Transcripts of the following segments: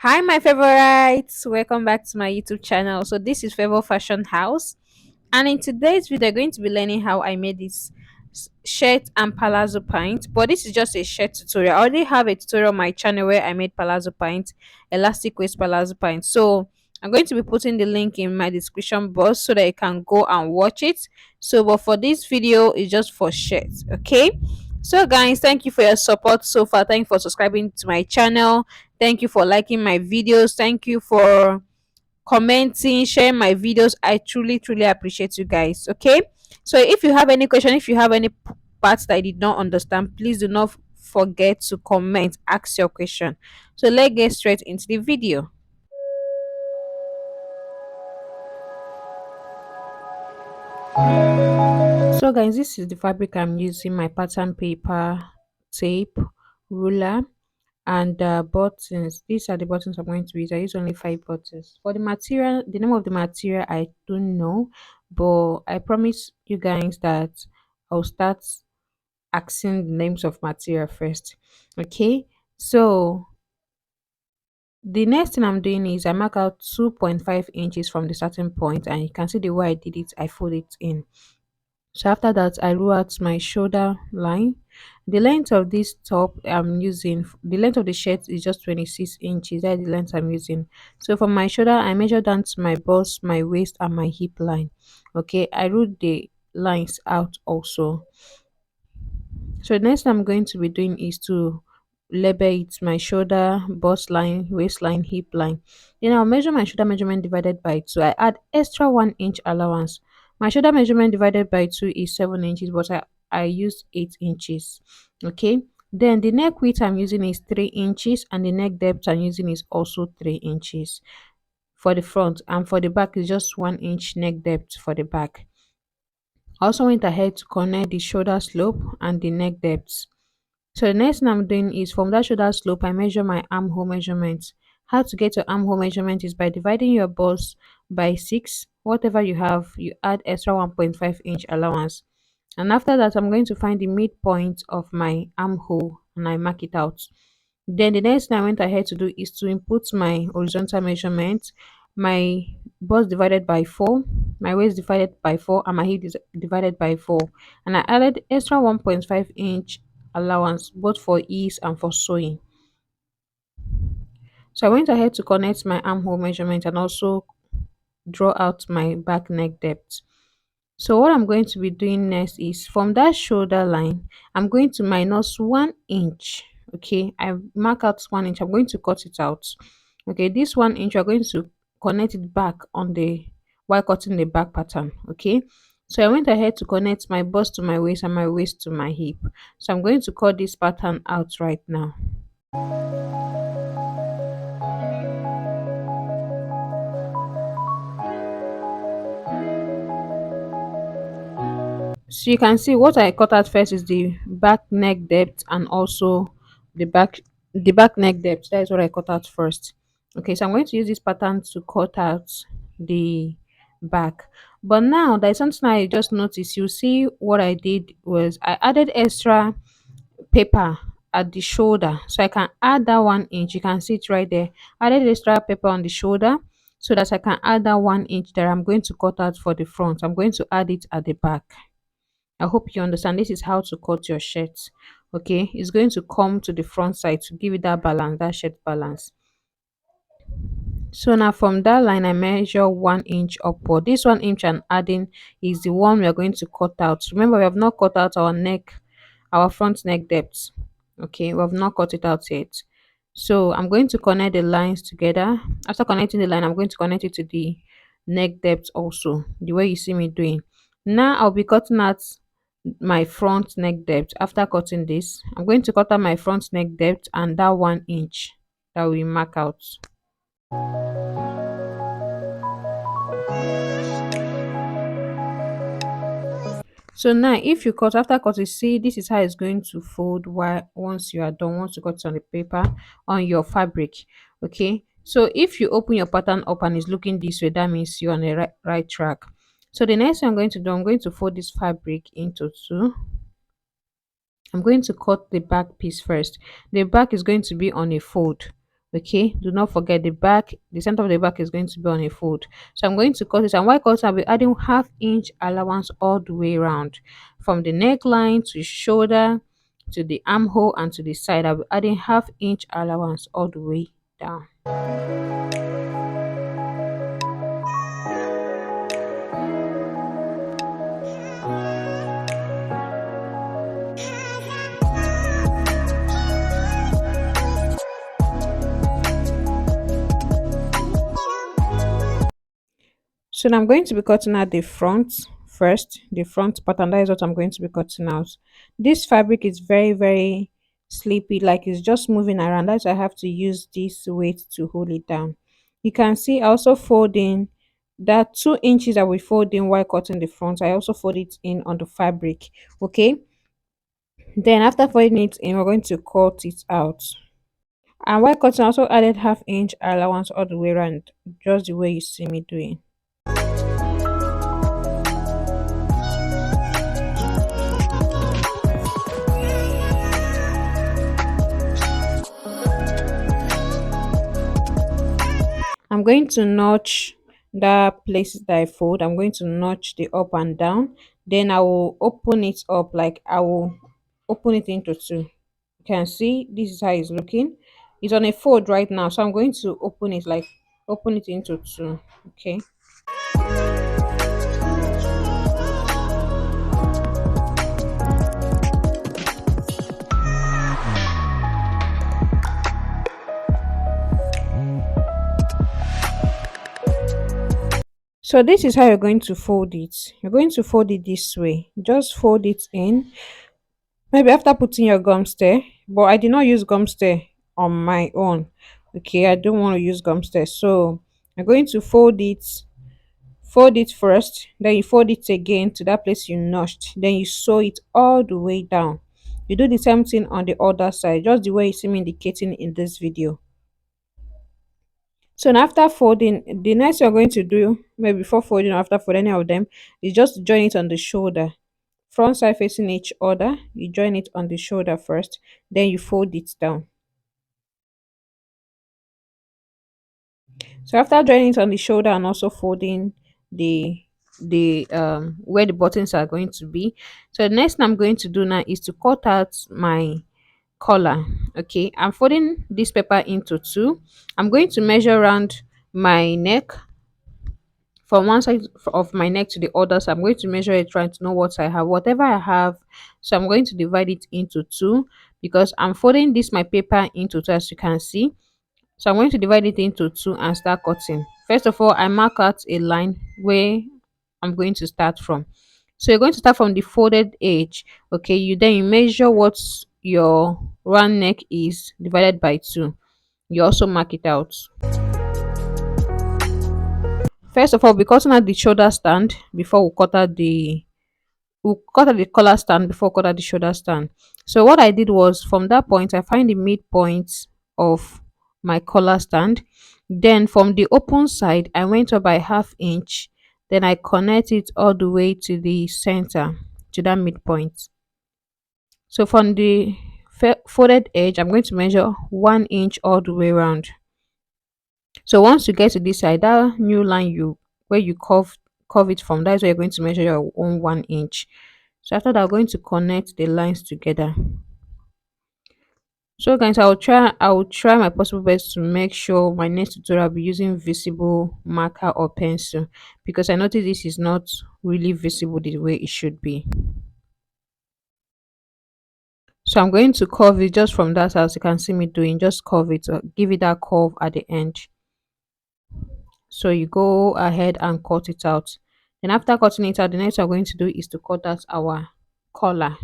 Hi, my favorites. Welcome back to my YouTube channel. So this is Favor Fashion House, and in today's video, we're going to be learning how I made this shirt and palazzo pint. But this is just a shirt tutorial. I already have a tutorial on my channel where I made palazzo pint, elastic waist palazzo pint. So I'm going to be putting the link in my description box so that you can go and watch it. So, but for this video, it's just for shirts. Okay. So guys, thank you for your support so far. Thank you for subscribing to my channel. Thank you for liking my videos. Thank you for commenting, sharing my videos. I truly, truly appreciate you guys. Okay. So if you have any question, if you have any parts that I did not understand, please do not forget to comment, ask your question. So let's get straight into the video. So guys, this is the fabric I'm using, my pattern paper, tape, ruler, and buttons. These are the buttons I'm going to use. I use only 5 buttons. For the material, the name of the material I don't know, but I promise you guys that I'll start asking the names of material first. Okay, so the next thing I'm doing is I mark out 2.5 inches from the starting point, and you can see the way I did it. I fold it in. So after that, I roll out my shoulder line. The length of this top I'm using, the length of the shirt is just 26 inches. That's the length I'm using. So from my shoulder, I measure down to my bust, my waist, and my hip line. Okay, I roll the lines out also. So the next thing I'm going to be doing is to label it my shoulder, bust line, waistline, hip line. Then I'll measure my shoulder measurement divided by 2. I add extra 1 inch allowance. My shoulder measurement divided by 2 is 7 inches, but I use 8 inches. Okay. Then the neck width I'm using is 3 inches, and the neck depth I'm using is also 3 inches for the front, and for the back is just 1 inch neck depth for the back. I also went ahead to connect the shoulder slope and the neck depth. So the next thing I'm doing is from that shoulder slope, I measure my armhole measurement. How to get your armhole measurement is by dividing your bust by 6. Whatever you have, you add extra 1.5 inch allowance. And after that, I'm going to find the midpoint of my armhole and I mark it out. Then the next thing I went ahead to do is to input my horizontal measurement, my bust divided by 4, my waist divided by 4, and my hip is divided by 4. And I added extra 1.5 inch allowance both for ease and for sewing. So I went ahead to connect my armhole measurement and also draw out my back neck depth. So what I'm going to be doing next is from that shoulder line, I'm going to minus 1 inch. Okay, I mark out 1 inch. I'm going to cut it out. Okay, this 1 inch we're going to connect it back on the while cutting the back pattern. Okay, so I went ahead to connect my bust to my waist and my waist to my hip. So I'm going to cut this pattern out right now. So you can see what I cut out first is the back neck depth and also the back neck depth. That is what I cut out first. Okay, so I'm going to use this pattern to cut out the back. But now there's something I just noticed. You see what I did was I added extra paper at the shoulder. So I can add that 1 inch. You can see it right there. I added extra paper on the shoulder so that I can add that 1 inch that I'm going to cut out for the front. I'm going to add it at the back. I hope you understand. This is how to cut your shirt. Okay, it's going to come to the front side to give it that balance, that shirt balance. So now from that line, I measure 1 inch upward. This 1 inch I'm adding is the one we are going to cut out. Remember, we have not cut out our neck, our front neck depth. Okay, we have not cut it out yet. So I'm going to connect the lines together. After connecting the line, I'm going to connect it to the neck depth also, the way you see me doing. Now I'll be cutting out my front neck depth. After cutting this, I'm going to cut out my front neck depth and that 1 inch that we mark out. So now if you cut after cutting, see this is how it's going to fold while once you are done, once you cut on the paper on your fabric. Okay, so if you open your pattern up and it's looking this way, that means you're on the right track. So the next thing I'm going to do, I'm going to fold this fabric into two. I'm going to cut the back piece first. The back is going to be on a fold. Okay, do not forget the back, the center of the back is going to be on a fold. So I'm going to cut it, and while cutting, I'll be adding ½ inch allowance all the way around, from the neckline to shoulder to the armhole and to the side. I'll be adding ½ inch allowance all the way down. So now I'm going to be cutting out the front first, the front part, and that is what I'm going to be cutting out. This fabric is very, very sleepy, like it's just moving around. That's why I have to use this weight to hold it down. You can see I also fold in that 2 inches that we fold in while cutting the front. I also fold it in on the fabric. Okay. Then after folding it in, we're going to cut it out. And while cutting, I also added ½ inch allowance all the way around, just the way you see me doing. I'm going to notch the places that I fold. I'm going to notch the up and down. Then I will open it up, like I will open it into two. You can see this is how it's looking. It's on a fold right now, so I'm going to open it, like open it into two. Okay. So this is how you're going to fold it. You're going to fold it this way. Just fold it in. Maybe after putting your gum stir, but I did not use gum stir on my own. Okay, I don't want to use gum stir. So I'm going to fold it first, then you fold it again to that place you notched, then you sew it all the way down. You do the same thing on the other side, just the way you see me indicating in this video. So now after folding, the next you're going to do, maybe before folding or after folding any of them, is just join it on the shoulder. Front side facing each other, you join it on the shoulder first, then you fold it down. So after joining it on the shoulder and also folding the where the buttons are going to be, so the next thing I'm going to do now is to cut out my collar. Okay, I'm folding this paper into two. I'm going to measure around my neck, from one side of my neck to the other. So I'm going to measure it, trying to know what I have, whatever I have. So I'm going to divide it into two, because I'm folding this my paper into two, as you can see. So I'm going to divide it into two and start cutting. First of all, I mark out a line where I'm going to start from. So you're going to start from the folded edge. Okay, you measure what your round neck is divided by two. You also mark it out. First of all, we cutting out the shoulder stand before we cut out the collar stand before we cut out the shoulder stand. So what I did was, from that point I find the midpoint of my collar stand. Then from the open side I went up by ½ inch. Then I connect it all the way to the center, to that midpoint. So from the folded edge I'm going to measure 1 inch all the way around. So once you get to this side, that new line where you curve it from, that's where you're going to measure your own 1 inch. So after that, we're going to connect the lines together. So guys, I will try my possible best to make sure my next tutorial I'll be using visible marker or pencil, because I notice this is not really visible the way it should be. So I'm going to curve it just from that, as you can see me doing, just curve it, give it that curve at the end. So you go ahead and cut it out. Then after cutting it out, the next we're going to do is to cut out our collar.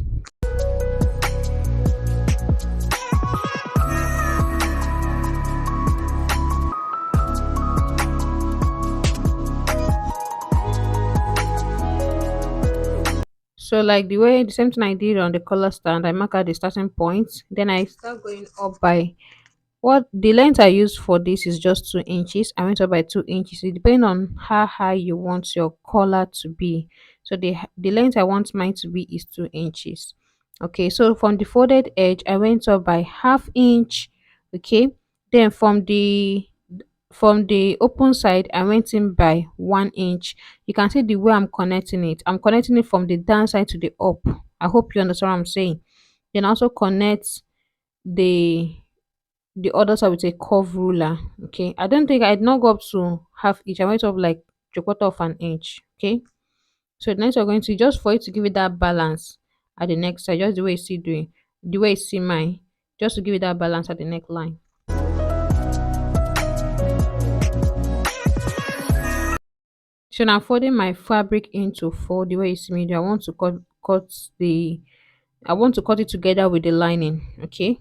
So like the same thing I did on the collar stand, I mark out the starting point, then I start going up by, what the length I use for this is just 2 inches. I went up by 2 inches. It depends on how high you want your collar to be. So the length I want mine to be is 2 inches. Okay, so from the folded edge I went up by ½ inch. Okay, Then from the open side, I went in by 1 inch. You can see the way I'm connecting it. I'm connecting it from the down side to the up. I hope you understand what I'm saying. Then also connect the other side with a curve ruler. Okay, I don't think I'd not go up to half inch. I went up like a quarter of an inch. Okay, so next we're going to just for it to give it that balance at the next side, just the way you see doing, the way you see mine, just to give it that balance at the neckline. So now folding my fabric into four, the way you see me do, I want to cut it together with the lining. Okay,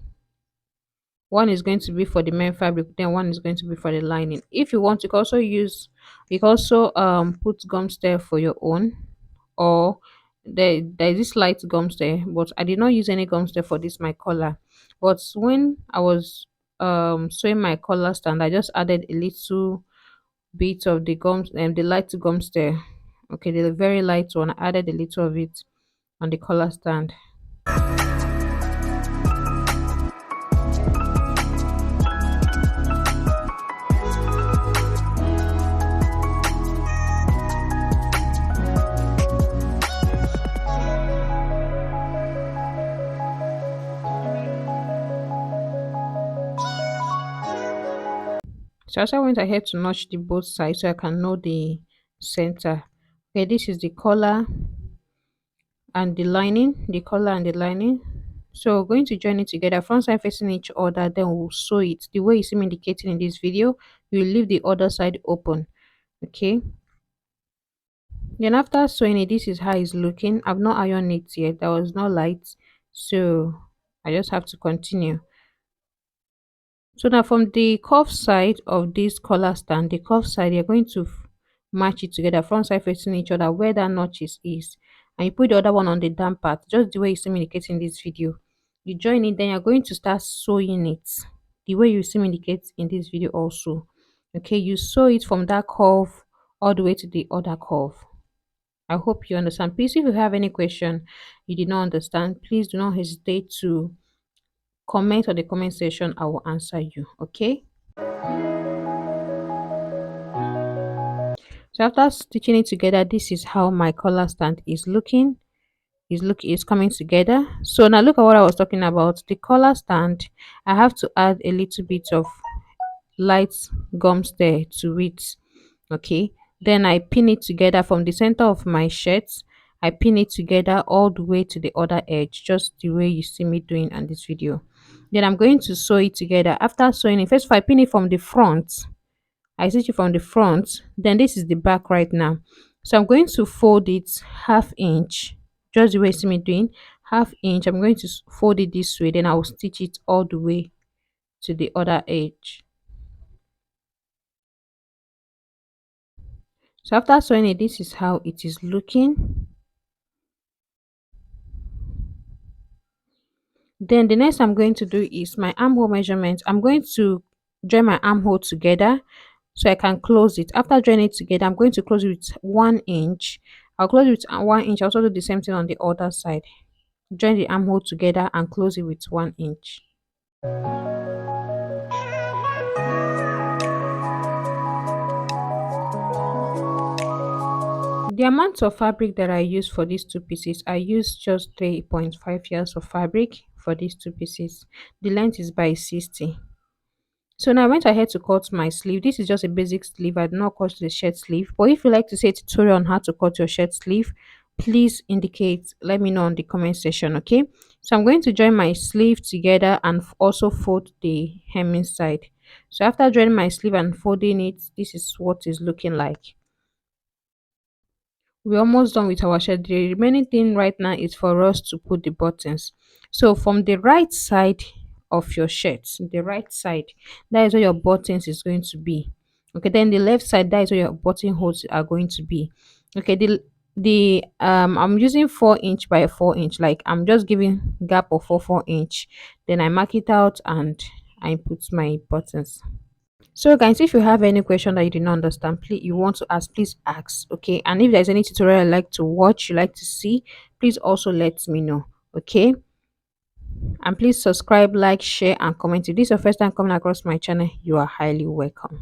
one is going to be for the main fabric, then one is going to be for the lining. If you want, you can also put gums there for your own, or there's this light gums there, but I did not use any gums there for this my collar. But when I was sewing my collar stand, I just added a little bit of the gums and the light gums there. Okay, the very light one, I added a little of it on the collar stand. So as I went ahead to notch the both sides so I can know the center. Okay, this is the collar and the lining, the collar and the lining. So we're going to join it together, front side facing each other, then we'll sew it. The way you see me indicating in this video, you leave the other side open. Okay. Then after sewing it, this is how it's looking. I've not ironed it yet. There was no light. So I just have to continue. So now from the cuff side of this collar stand, the cuff side, you're going to match it together, front side facing each other where that notch is. And you put the other one on the down part, just the way you see me indicating in this video. You join it, then you're going to start sewing it the way you see me indicate in this video also. Okay, you sew it from that curve all the way to the other curve. I hope you understand. Please, if you have any question you did not understand, please do not hesitate to comment on the comment section. I will answer you. Okay. So after stitching it together, this is how my collar stand is looking. Is coming together. So now look at what I was talking about. The collar stand, I have to add a little bit of light gums there to it. Okay. Then I pin it together from the center of my shirt. I pin it together all the way to the other edge, just the way you see me doing on this video. Then I'm going to sew it together. After sewing it, first of all, I pin it from the front. I stitch it from the front, then this is the back right now. So I'm going to fold it half inch, just the way you see me doing, half inch. I'm going to fold it this way, then I will stitch it all the way to the other edge. So after sewing it, this is how it is looking. Then the next I'm going to do is my armhole measurement. I'm going to join my armhole together so I can close it. After joining it together, I'm going to close it with 1 inch. I'll close it with 1 inch. I'll also do the same thing on the other side. Join the armhole together and close it with 1 inch. The amount of fabric that I use for these two pieces, I use just 3.5 yards of fabric for these two pieces. The length is by 60. So now I went ahead to cut my sleeve. This is just a basic sleeve. I did not cut the shirt sleeve. But if you like to see a tutorial on how to cut your shirt sleeve, please let me know in the comment section. Okay, so I'm going to join my sleeve together and also fold the hemming side. So after joining my sleeve and folding it, this is what it's looking like. We're almost done with our shirt. The remaining thing right now is for us to put the buttons. So from the right side of your shirt, the right side, that is where your buttons is going to be. Okay, then the left side, that is where your buttonholes are going to be. Okay, the I'm using 4 inch by 4 inch, like I'm just giving gap of 4 inch. Then I mark it out and I put my buttons. So guys, if you have any question that you did not understand, please you want to ask, please ask. Okay, and if there's any tutorial you like to watch, you like to see, please also let me know. Okay. And please subscribe, like, share, and comment. If this is your first time coming across my channel, you are highly welcome.